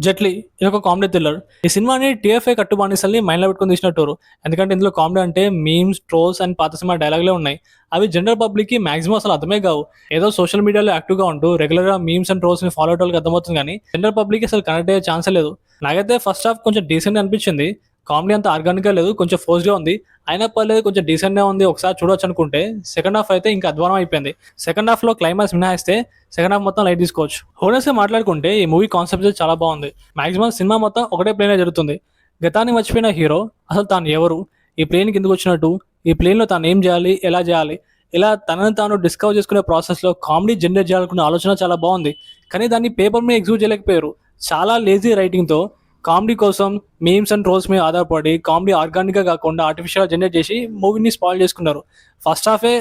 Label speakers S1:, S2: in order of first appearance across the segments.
S1: జెట్లీ ఇది ఒక comedy thriller. ఈ సినిమాని టీఎఫ్ఐ కట్టుబానిసల్ని మైండ్‌లో పెట్టుకొని తీసినట్టు. ఎందుకంటే ఇందులో కామెడీ అంటే మీమ్స్, ట్రోల్స్ అండ్ పాత సినిమా డైలాగులే ఉన్నాయి. అవి జనరల్ పబ్లిక్‌కి మాక్సిమం అసలు అర్థమే కావు. ఏదో సోషల్ మీడియాలో యాక్టివ్‌గా ఉంటూ రెగ్యులర్‌గా మీమ్స్ అండ్ ట్రోల్స్‌ని ఫాలో అయ్యేటోళ్ళకి అర్థమవుతుంది గానీ, జనరల్ పబ్లిక్‌కి అసలు కనెక్ట్ అయ్యే ఛాన్సే లేదు. నాకైతే ఫస్ట్ హాఫ్ కొంచెం డీసెంట్‌గా అనిపించింది. కామెడీ అంత ఆర్గానిక్‌గా లేదు. కొంచెం ఫోర్స్‌గా ఉంది. అయినా పర్లేదు కొంచెం డీసెంట్‌గా ఉంది. ఒకసారి చూడొచ్చనుకుంటే, సెకండ్ హాఫ్ అయితే ఇంకా అధ్వాన్నం అయిపోయింది. సెకండ్ హాఫ్‌లో క్లైమాక్స్ మినహాయిస్తే సెకండ్ హాఫ్ మొత్తం లైట్ తీసుకోవచ్చు. హోనెస్ట్‌గా మాట్లాడుకుంటే ఈ మూవీ కాన్సెప్ట్ అయితే చాలా బాగుంది. మాక్సిమం సినిమా మొత్తం ఒకటే ప్లేన్‌లో జరుగుతుంది. గతాన్ని మర్చిపోయిన హీరో అసలు తాను ఎవరు? ఈ ప్లేన్‌కి ఎందుకొచ్చినట్టు? ఈ ప్లేన్‌లో తాను ఏం చేయాలి? ఎలా చేయాలి? ఇలా తనని తాను డిస్కవర్ చేసుకునే ప్రాసెస్‌లో కామెడీ జనరేట్ చేయాలనుకున్న ఆలోచన చాలా బాగుంది. కానీ దాన్ని పేపర్ మీద ఎగ్జిక్యూట్ చేయలేకపోయారు. చాలా లేజీ రైటింగ్‌తో కామెడీ కోసం మీమ్స్ అండ్ ట్రోల్స్ మీద ఆధారపడి కామెడీ ఆర్గానిక్‌గా కాకుండా ఆర్టిఫిషియల్‌గా జనరేట్ చేసి మూవీని స్పాయిల్ చేసుకున్నారు. ఫస్ట్ హాఫే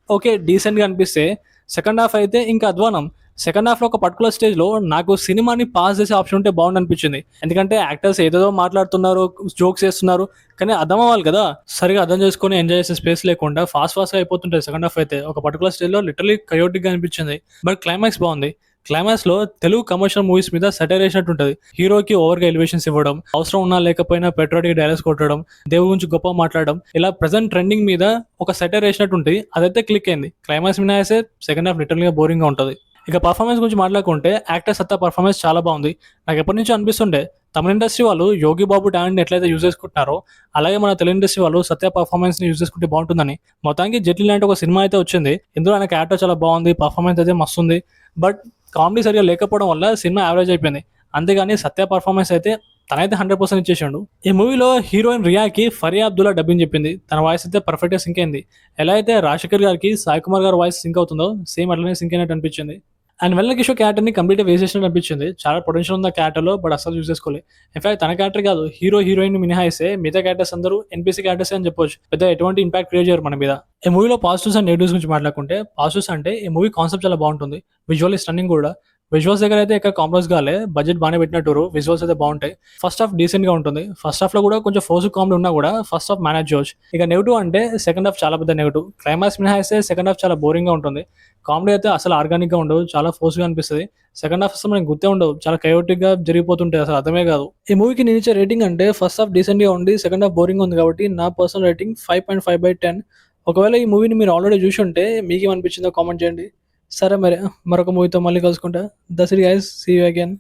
S1: ఓకే డీసెంట్‌గా అనిపిస్తే సెకండ్ హాఫ్ అయితే ఇంకా అధ్వానం. సెకండ్ హాఫ్‌లో ఒక పర్టిక్యులర్ స్టేజ్‌లో నాకు సినిమాని పాజ్ చేసే ఆప్షన్ ఉంటే బాగుండనిపించింది. ఎందుకంటే యాక్టర్స్ ఏదేదో మాట్లాడుతున్నారు, జోక్స్ చేస్తున్నారు. కానీ అర్థం అవ్వాలి కదా! సరిగ్గా అర్థం చేసుకొని ఎంజాయ్ చేసే స్పేస్ లేకుండా ఫాస్ట్‌గా అయిపోతుంటది సెకండ్ హాఫ్ అయితే. ఒక పర్టిక్యులర్ స్టేజ్‌లో లిటరల్లీ కయోటిక్‌గా అనిపించింది. బట్ క్లైమాక్స్ బాగుంది. క్లైమాక్స్‌లో తెలుగు కమర్షియల్ మూవీస్ మీద సెటైర్ ఏసినట్టుంటది. హీరోకి ఓవర్‌గా ఎలివేషన్స్ ఇవ్వడం, అవసరం ఉన్నా లేకపోయినా పెట్రోడిక్ డైలాగ్స్ కొట్టడం, దేవుడి గురించి గొప్పగా మాట్లాడడం, ఇలా ప్రెజెంట్ ట్రెండింగ్ మీద ఒక సెటైర్ ఏసినట్టుంటది. అదైతే క్లిక్ అయింది. క్లైమాక్స్ మినహాయిస్తే సెకండ్ హాఫ్ లిటరల్‌గా బోరింగ్‌గా ఉంటది. ఇక పర్ఫార్మెన్స్ గురించి మాట్లాడుకుంటే యాక్టర్ సత్తా పర్ఫార్మెన్స్ చాలా బాగుంది. నాకు ఎప్పటినుంచో అనిపిస్తుండే తమిళ ఇండస్ట్రీ వాళ్ళు 'యోగి బాబు' టాలెంట్‌ని ఎట్లయితే యూజ్ చేసుకుంటున్నారో, అలాగే మన తెలుగు ఇండస్ట్రీ వాళ్ళు సత్య పర్ఫార్మెన్స్‌ని యూజ్ చేసుకుంటే బాగుంటుందని. మొత్తానికి 'జెట్లీ' లాంటి ఒక సినిమా అయితే వచ్చింది. ఇందులో ఆయన క్యారెక్టర్ చాలా బాగుంది. పర్ఫార్మెన్స్ అయితే మస్తుంది. బట్ కామెడీ సరిగ్గా లేకపోవడం వల్ల సినిమా యావరేజ్ అయిపోయింది. అంతేగాని సత్య పర్ఫార్మెన్స్ అయితే తనైతే 100% ఇచ్చేసిండు. ఈ మూవీలో హీరోయిన్ రియాకి ఫరియా అబ్దుల్లా డబ్బింగ్ చెప్పింది. తన వాయిస్ అయితే పర్ఫెక్ట్‌గా సింక్ అయింది. ఎలా అయితే రాజశేఖర్ గారికి సాయి కుమార్ గారి వాయిస్ సింక్ అవుతుందో సేమ్ అట్లనే సింక్ అయినట్టు అనిపించింది. అండ్ వెన్నెల కిషోర్ క్యారెక్టర్‌ని కంప్లీట్‌గా వేస్ట్ చేసినట్టు అనిపించింది. చాలా పొటెన్షియల్ ఉంది ఆ క్యారెక్టర్‌లో. బట్ అస్సలు యూజ్ చేసుకోలే. ఇన్‌ఫాక్ట్ తన క్యారెక్టర్ కాదు, హీరోయిన్‌ని మినహాయిస్తే మిగతా క్యారెక్టర్స్ అందరూ ఎన్‌పీసీ క్యారెక్టర్సే అని చెప్పొచ్చు. పెద్ద ఎటువంటి ఇంపాక్ట్ క్రియేట్ చేయరు మన మీద. ఈ మూవీలో పాజిటివ్స్ అండ్ నెగెటివ్స్ గురించి మాట్లాడుకుంటే, పాజిటివ్స్ అంటే ఈ మూవీ కాన్సెప్ట్ చాలా బాగుంటుంది. విజువల్లీ స్టన్నింగ్ కూడా. విజువల్స్ దగ్గర అయితే ఎక్కడ కాంప్రమైజ్ కాలే. బడ్జెట్ బాగానే పెట్టినట్టుర్రు. విజువల్స్ అయితే బాగుంటాయి. ఫస్ట్ హాఫ్ డీసెంట్‌గా ఉంటుంది. ఫస్ట్ హాఫ్‌లో కూడా కొంచెం ఫోర్స్డ్ కామెడీ ఉన్నా కూడా ఫస్ట్ హాఫ్ మేనేజ్ చేయొచ్చు. ఇక నెగెటివ్ అంటే సెకండ్ హాఫ్ చాలా పెద్ద నెగెటివ్. క్లైమాక్స్ మినహాయిస్తే సెకండ్ హాఫ్ చాలా బోరింగ్‌గా ఉంటుంది. కామెడీ అయితే అసలు ఆర్గానిక్‌గా ఉండదు. చాలా ఫోర్స్‌గా అనిపిస్తది. సెకండ్ హాఫ్ అసలు మనకు గుర్తే ఉండవు. చాలా కయోటిక్‌గా జరిగిపోతుంటాయి. అసలు అర్థమే కాదు. ఈ మూవీకి నేను ఇచ్చే రేటింగ్ అంటే ఫస్ట్ హాఫ్ డీసెంట్‌గా ఉండి సెకండ్ హాఫ్ బోరింగ్‌గా ఉంది కాబట్టి నా పర్సనల్ రేటింగ్ 5.5/10. ఒకవేళ ఈ మూవీని మీరు ఆల్రెడీ చూసుంటే మీకేమనిపించిందో కామెంట్ చేయండి. సరే మరి మరొక మూవీతో మళ్ళీ కలుసుకుంటా. That's it guys. See you again.